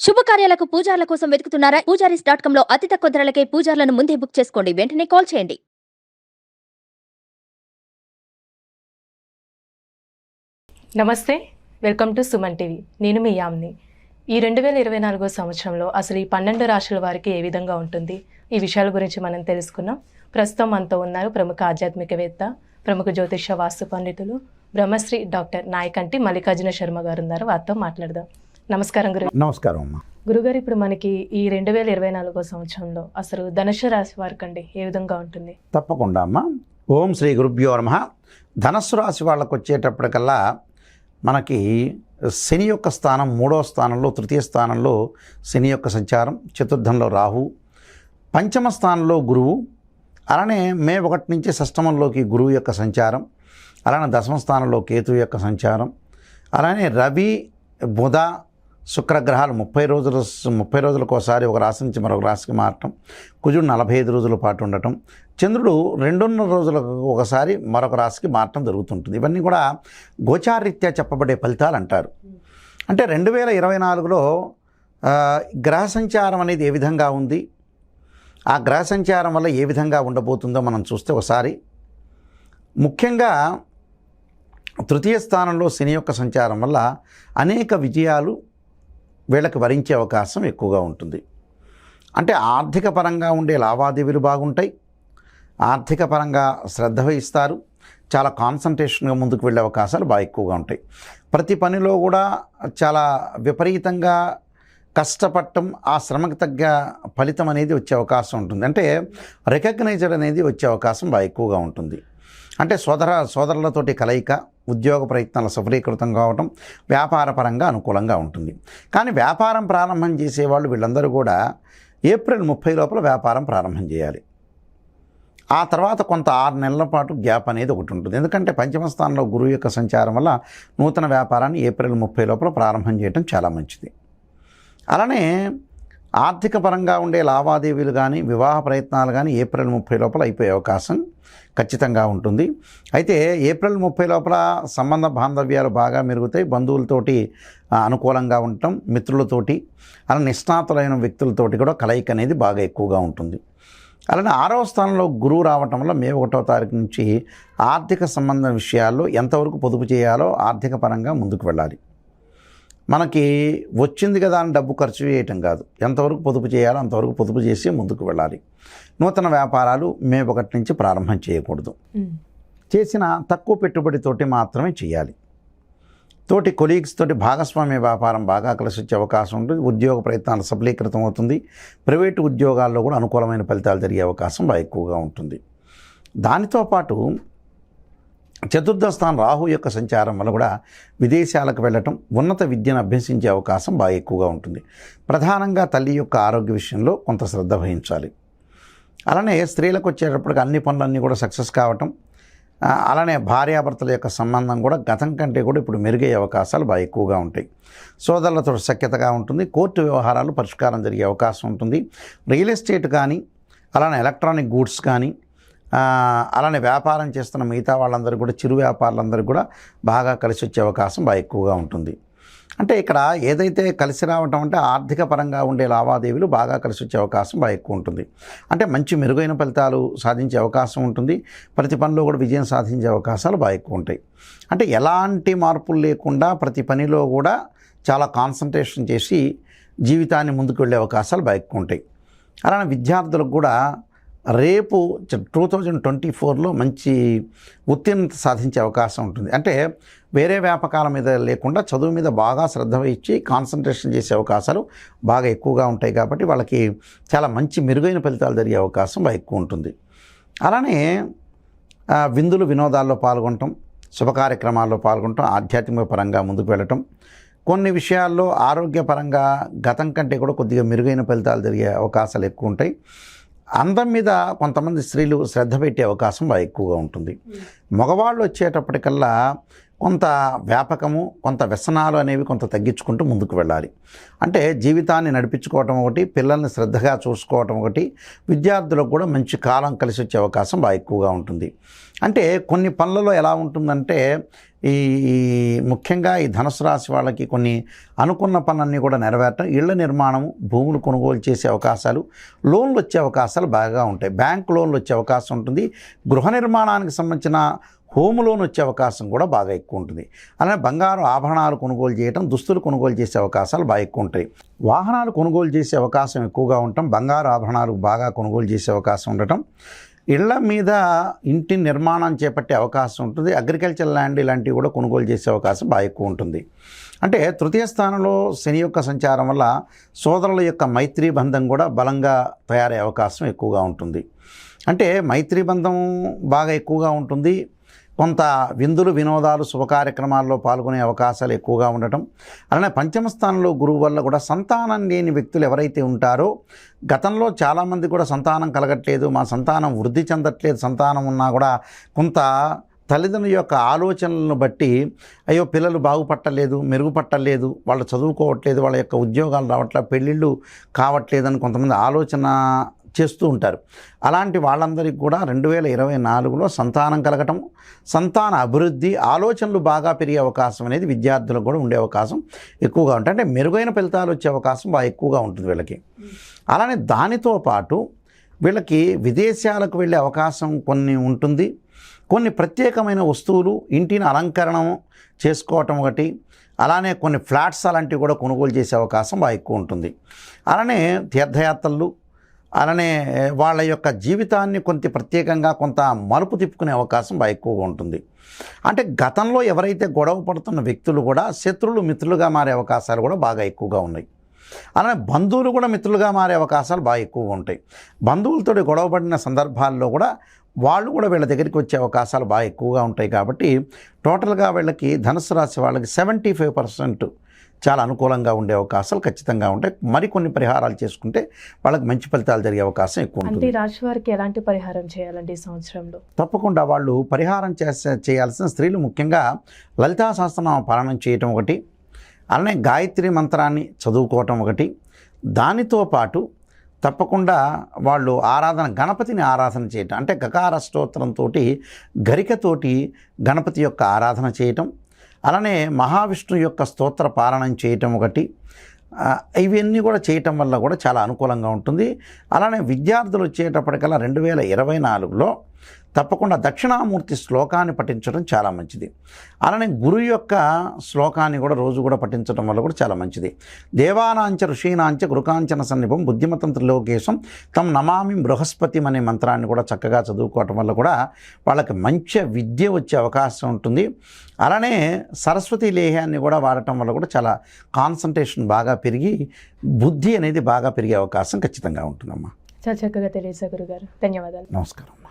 శుభకార్యాలకు పూజార్ల కోసం వెతుకుతున్నారా? పూజారీస్.com లో అతి తక్కువ ధరలకే పూజార్లను ముందే బుక్ చేసుకోండి. వెంటనే కాల్ చేయండి. నమస్తే, వెల్కమ్ టు సుమన్ టీవీ. నేను మీ యామ్ని. ఈ 2024 సంవత్సరంలో అసలు ఈ 12 రాశుల వారికి ఏ విధంగా ఉంటుంది, ఈ విషయాల గురించి మనం తెలుసుకున్నాం. ప్రస్తుతం మనతో ఉన్నారు ప్రముఖ ఆధ్యాత్మికవేత్త, ప్రముఖ జ్యోతిష వాస్తు పండితులు, బ్రహ్మశ్రీ డాక్టర్ నాయకంటి మల్లికార్జున శర్మ గారు ఉన్నారు. వారితో మాట్లాడదాం. నమస్కారం గురు. నమస్కారం అమ్మా. గురుగారు, ఇప్పుడు మనకి ఈ 2024 సంవత్సరంలో అసలు ధనుసు రాశి వారికి అండి ఏ విధంగా ఉంటుంది? తప్పకుండా అమ్మా. ఓం శ్రీ గురుభ్యో నమః. ధనస్సు రాశి వాళ్ళకు వచ్చేటప్పటికల్లా మనకి శని యొక్క స్థానం 3వ స్థానంలో, తృతీయ స్థానంలో శని యొక్క సంచారం, చతుర్థంలో రాహు, పంచమ స్థానంలో గురువు, అలానే మే 1 నుంచి షష్టమంలోకి గురువు యొక్క సంచారం, అలానే దశమ స్థానంలో కేతు యొక్క సంచారం, అలానే రవి, బుధ, శుక్రగ్రహాలు 30 రోజులకు ఒకసారి ఒక రాశి నుంచి మరొక రాశికి మారటం, కుజుడు 45 రోజుల పాటు ఉండటం, చంద్రుడు 2.5 రోజులకు ఒకసారి మరొక రాశికి మారటం జరుగుతుంటుంది. ఇవన్నీ కూడా గోచారరీత్యా చెప్పబడే ఫలితాలు అంటారు. అంటే 2024లో గ్రహ సంచారం అనేది ఏ విధంగా ఉంది, ఆ గ్రహ సంచారం వల్ల ఏ విధంగా ఉండబోతుందో మనం చూస్తే ఒకసారి ముఖ్యంగా తృతీయ స్థానంలో శని యొక్క సంచారం వల్ల అనేక విజయాలు వీళ్ళకి వరించే అవకాశం ఎక్కువగా ఉంటుంది. అంటే ఆర్థిక పరంగా ఉండే లావాదేవీలు బాగుంటాయి, ఆర్థిక పరంగా శ్రద్ధ వహిస్తారు, చాలా కాన్సన్ట్రేషన్గా ముందుకు వెళ్ళే అవకాశాలు బాగా ఎక్కువగా ఉంటాయి. ప్రతి పనిలో కూడా చాలా విపరీతంగా కష్టపడటం, ఆ శ్రమకు తగ్గ ఫలితం అనేది వచ్చే అవకాశం ఉంటుంది. అంటే రికగ్నైజ్డ్ అనేది వచ్చే అవకాశం బాగా ఎక్కువగా ఉంటుంది. అంటే సోదరులతోటి కలయిక, ఉద్యోగ ప్రయత్నాలు సఫలీకృతం కావటం, వ్యాపారపరంగా అనుకూలంగా ఉంటుంది. కానీ వ్యాపారం ప్రారంభం చేసేవాళ్ళు వీళ్ళందరూ కూడా ఏప్రిల్ 30 లోపల వ్యాపారం ప్రారంభం చేయాలి. ఆ తర్వాత కొంత 6 నెలల పాటు గ్యాప్ అనేది ఒకటి ఉంటుంది. ఎందుకంటే పంచమ స్థానంలో గురువు యొక్క సంచారం వల్ల నూతన వ్యాపారాన్ని ఏప్రిల్ 30 లోపల ప్రారంభం చేయడం చాలా మంచిది. అలానే ఆర్థిక పరంగా ఉండే లావాదేవీలు కానీ, వివాహ ప్రయత్నాలు కానీ ఏప్రిల్ 30 లోపల అయిపోయే అవకాశం ఖచ్చితంగా ఉంటుంది. అయితే ఏప్రిల్ 30 లోపల సంబంధ బాంధవ్యాలు బాగా మెరుగుతాయి. బంధువులతోటి అనుకూలంగా ఉండటం, మిత్రులతోటి, అలా నిష్ణాతులైన వ్యక్తులతోటి కూడా కలయిక అనేది బాగా ఎక్కువగా ఉంటుంది. అలానే 6వ స్థానంలో గురువు రావటం వల్ల మే 1వ తారీఖు నుంచి ఆర్థిక సంబంధ విషయాల్లో ఎంతవరకు పొదుపు చేయాలో ఆర్థిక పరంగా ముందుకు వెళ్ళాలి. మనకి వచ్చింది కదా అని డబ్బు ఖర్చు చేయటం కాదు, ఎంతవరకు పొదుపు చేయాలో అంతవరకు పొదుపు చేసి ముందుకు వెళ్ళాలి. నూతన వ్యాపారాలు మే 1 నుంచి ప్రారంభం చేయకూడదు. చేసిన తక్కువ పెట్టుబడితోటి మాత్రమే చేయాలి. తోటి కొలీగ్స్ తోటి భాగస్వామ్య వ్యాపారం బాగా కలిసి వచ్చే అవకాశం ఉంటుంది. ఉద్యోగ ప్రయత్నాలు సఫలీకృతం అవుతుంది. ప్రైవేటు ఉద్యోగాల్లో కూడా అనుకూలమైన ఫలితాలు జరిగే అవకాశం బాగా ఎక్కువగా ఉంటుంది. దానితో పాటు చతుర్థ స్థానం రాహు యొక్క సంచారం వల్ల కూడా విదేశాలకు వెళ్ళటం, ఉన్నత విద్యను అభ్యసించే అవకాశం బాగా ఎక్కువగా ఉంటుంది. ప్రధానంగా తల్లి యొక్క ఆరోగ్య విషయంలో కొంత శ్రద్ధ వహించాలి. అలానే స్త్రీలకు వచ్చేటప్పటికి అన్ని పనులన్నీ కూడా సక్సెస్ కావటం, అలానే భార్యాభర్తల యొక్క సంబంధం కూడా గతం కంటే కూడా ఇప్పుడు మెరుగయ్యే అవకాశాలు బాగా ఎక్కువగా ఉంటాయి. సోదరులతో సఖ్యతగా ఉంటుంది. కోర్టు వ్యవహారాలు పరిష్కారం జరిగే అవకాశం ఉంటుంది. రియల్ ఎస్టేట్ కానీ, అలానే ఎలక్ట్రానిక్ గూడ్స్ కానీ, అలానే వ్యాపారం చేస్తున్న మిగతా వాళ్ళందరూ కూడా, చిరు వ్యాపారులందరూ కూడా బాగా కలిసి వచ్చే అవకాశం బాగా ఎక్కువగా ఉంటుంది. అంటే ఇక్కడ ఏదైతే కలిసి రావటం అంటే ఆర్థిక పరంగా ఉండే లావాదేవీలు బాగా కలిసి వచ్చే అవకాశం బాగా ఎక్కువ ఉంటుంది. అంటే మంచి మెరుగైన ఫలితాలు సాధించే అవకాశం ఉంటుంది. ప్రతి పనిలో కూడా విజయం సాధించే అవకాశాలు బాగా ఎక్కువ ఉంటాయి. అంటే ఎలాంటి మార్పులు లేకుండా ప్రతి పనిలో కూడా చాలా కాన్సన్ట్రేషన్ చేసి జీవితాన్ని ముందుకు వెళ్ళే అవకాశాలు బాగా ఎక్కువ ఉంటాయి. అలానే విద్యార్థులకు కూడా రేపు 2024లో మంచి ఉత్తీర్ణత సాధించే అవకాశం ఉంటుంది. అంటే వేరే వ్యాపకాల మీద లేకుండా చదువు మీద బాగా శ్రద్ధ వహించి కాన్సన్ట్రేషన్ చేసే అవకాశాలు బాగా ఎక్కువగా ఉంటాయి. కాబట్టి వాళ్ళకి చాలా మంచి మెరుగైన ఫలితాలు జరిగే అవకాశం బాగా ఎక్కువ ఉంటుంది. అలానే విందులు వినోదాల్లో పాల్గొనటం, శుభ కార్యక్రమాల్లో పాల్గొనటం, ఆధ్యాత్మిక పరంగా ముందుకు వెళ్ళటం, కొన్ని విషయాల్లో ఆరోగ్యపరంగా గతం కంటే కూడా కొద్దిగా మెరుగైన ఫలితాలు జరిగే అవకాశాలు ఎక్కువ ఉంటాయి. అందం మీద కొంతమంది స్త్రీలు శ్రద్ధ పెట్టే అవకాశం బాగా ఎక్కువగా ఉంటుంది. మగవాళ్ళు వచ్చేటప్పటికల్లా కొంత వ్యాపకము, కొంత వ్యసనాలు అనేవి కొంత తగ్గించుకుంటూ ముందుకు వెళ్ళాలి. అంటే జీవితాన్ని నడిపించుకోవటం ఒకటి, పిల్లల్ని శ్రద్ధగా చూసుకోవటం ఒకటి, విద్యార్థులకు కూడా మంచి కాలం కలిసి వచ్చే అవకాశం బాగా ఎక్కువగా ఉంటుంది. అంటే కొన్ని పనులలో ఎలా ఉంటుందంటే ఈ ముఖ్యంగా ఈ ధనుసు రాశి వాళ్ళకి కొన్ని అనుకున్న పనులన్నీ కూడా నెరవేరటం, ఇళ్ల నిర్మాణము, భూములు కొనుగోలు చేసే అవకాశాలు, లోన్లు వచ్చే అవకాశాలు బాగా ఉంటాయి. బ్యాంక్ లోన్లు వచ్చే అవకాశం ఉంటుంది. గృహ నిర్మాణానికి సంబంధించిన హోమ్ లోన్ వచ్చే అవకాశం కూడా బాగా ఎక్కువ ఉంటుంది. అలానే బంగారు ఆభరణాలు కొనుగోలు చేయటం, దుస్తులు కొనుగోలు చేసే అవకాశాలు బాగా ఎక్కువ ఉంటాయి. వాహనాలు కొనుగోలు చేసే అవకాశం ఎక్కువగా ఉండటం, బంగారు ఆభరణాలు బాగా కొనుగోలు చేసే అవకాశం ఉండటం, ఇళ్ల మీద ఇంటి నిర్మాణం చేపట్టే అవకాశం ఉంటుంది. అగ్రికల్చర్ ల్యాండ్ ఇలాంటివి కూడా కొనుగోలు చేసే అవకాశం బాగా ఎక్కువ ఉంటుంది. అంటే తృతీయ స్థానంలో శని యొక్క సంచారం వల్ల సోదరుల యొక్క మైత్రీ బంధం కూడా బలంగా తయారయ్యే అవకాశం ఎక్కువగా ఉంటుంది. అంటే మైత్రీ బంధం బాగా ఎక్కువగా ఉంటుంది. కొంత విందులు, వినోదాలు, శుభ కార్యక్రమాల్లో పాల్గొనే అవకాశాలు ఎక్కువగా ఉండటం, అలానే పంచమ స్థానంలో గురువు వల్ల కూడా సంతానం లేని వ్యక్తులు ఎవరైతే ఉంటారో, గతంలో చాలామంది కూడా సంతానం కలగట్లేదు, మా సంతానం వృద్ధి చెందట్లేదు, సంతానం ఉన్నా కూడా కొంత తల్లిదండ్రుల యొక్క ఆలోచనలను బట్టి అయ్యో పిల్లలు బాగుపట్టలేదు, మెరుగుపట్టలేదు, వాళ్ళు చదువుకోవట్లేదు, వాళ్ళ యొక్క ఉద్యోగాలు రావట్లేదు, పెళ్ళిళ్ళు కావట్లేదని కొంతమంది ఆలోచన చేస్తూ ఉంటారు. అలాంటి వాళ్ళందరికీ కూడా 2024లో సంతానం కలగటం, సంతాన అభివృద్ధి, ఆలోచనలు బాగా పెరిగే అవకాశం అనేది విద్యార్థులకు కూడా ఉండే అవకాశం ఎక్కువగా ఉంటుంది. అంటే మెరుగైన ఫలితాలు వచ్చే అవకాశం బాగా ఎక్కువగా ఉంటుంది వీళ్ళకి. అలానే దానితో పాటు వీళ్ళకి విదేశాలకు వెళ్ళే అవకాశం కొన్ని ఉంటుంది. కొన్ని ప్రత్యేకమైన వస్తువులు, ఇంటిని అలంకరణం చేసుకోవటం ఒకటి, అలానే కొన్ని ఫ్లాట్స్ అలాంటివి కూడా కొనుగోలు చేసే అవకాశం బాగా ఎక్కువ ఉంటుంది. అలానే తీర్థయాత్రలు, అలానే వాళ్ళ యొక్క జీవితాన్ని కొంత ప్రత్యేకంగా కొంత మలుపు తిప్పుకునే అవకాశం బాగా ఎక్కువగా ఉంటుంది. అంటే గతంలో ఎవరైతే గొడవ పడుతున్న వ్యక్తులు కూడా శత్రువులు మిత్రులుగా మారే అవకాశాలు కూడా బాగా ఎక్కువగా ఉన్నాయి. అలానే బంధువులు కూడా మిత్రులుగా మారే అవకాశాలు బాగా ఎక్కువగా ఉంటాయి. బంధువులతో గొడవపడిన సందర్భాల్లో కూడా వాళ్ళు కూడా వీళ్ళ దగ్గరికి వచ్చే అవకాశాలు బాగా ఎక్కువగా ఉంటాయి. కాబట్టి టోటల్గా వీళ్ళకి ధనుసు రాశి వాళ్ళకి 75% చాలా అనుకూలంగా ఉండే అవకాశాలు ఖచ్చితంగా ఉంటాయి. మరికొన్ని పరిహారాలు చేసుకుంటే వాళ్ళకి మంచి ఫలితాలు జరిగే అవకాశం ఎక్కువ ఉంటుంది. అంటే రాశి వారికి ఎలాంటి పరిహారం చేయాలండి ఈ సంవత్సరంలో? తప్పకుండా వాళ్ళు పరిహారం చేయాల్సిన స్త్రీలు ముఖ్యంగా లలితా సహస్రనామ పారాయణం చేయటం ఒకటి, అలానే గాయత్రి మంత్రాన్ని చదువుకోవటం ఒకటి, దానితో పాటు తప్పకుండా వాళ్ళు గణపతిని ఆరాధన చేయటం, అంటే గకార స్తోత్రంతో గరికతోటి గణపతి యొక్క ఆరాధన చేయటం, అలానే మహావిష్ణు యొక్క స్తోత్ర పారాయణం చేయటం ఒకటి, ఇవన్నీ కూడా చేయటం వల్ల కూడా చాలా అనుకూలంగా ఉంటుంది. అలానే విద్యార్థులు వచ్చేటప్పటికల్లా 2024లో తప్పకుండా దక్షిణామూర్తి శ్లోకాన్ని పఠించడం చాలా మంచిది. అలానే గురువు యొక్క శ్లోకాన్ని కూడా రోజు కూడా పఠించడం వల్ల కూడా చాలా మంచిది. దేవానాంచ ఋషీనాంచ గురుకాంచన సన్నిభం బుద్ధిమతం త్రిలోకేశం తం నమామి బృహస్పతి అనే మంత్రాన్ని కూడా చక్కగా చదువుకోవటం వల్ల కూడా వాళ్ళకి మంచి విద్య వచ్చే అవకాశం ఉంటుంది. అలానే సరస్వతి లేహ్యాన్ని కూడా వాడటం వల్ల కూడా చాలా కాన్సన్ట్రేషన్ బాగా పెరిగి బుద్ధి అనేది బాగా పెరిగే అవకాశం ఖచ్చితంగా ఉంటుందమ్మా. చాలా చక్కగా తెలియజేశారు గురుగారు. ధన్యవాదాలు. నమస్కారం అమ్మా.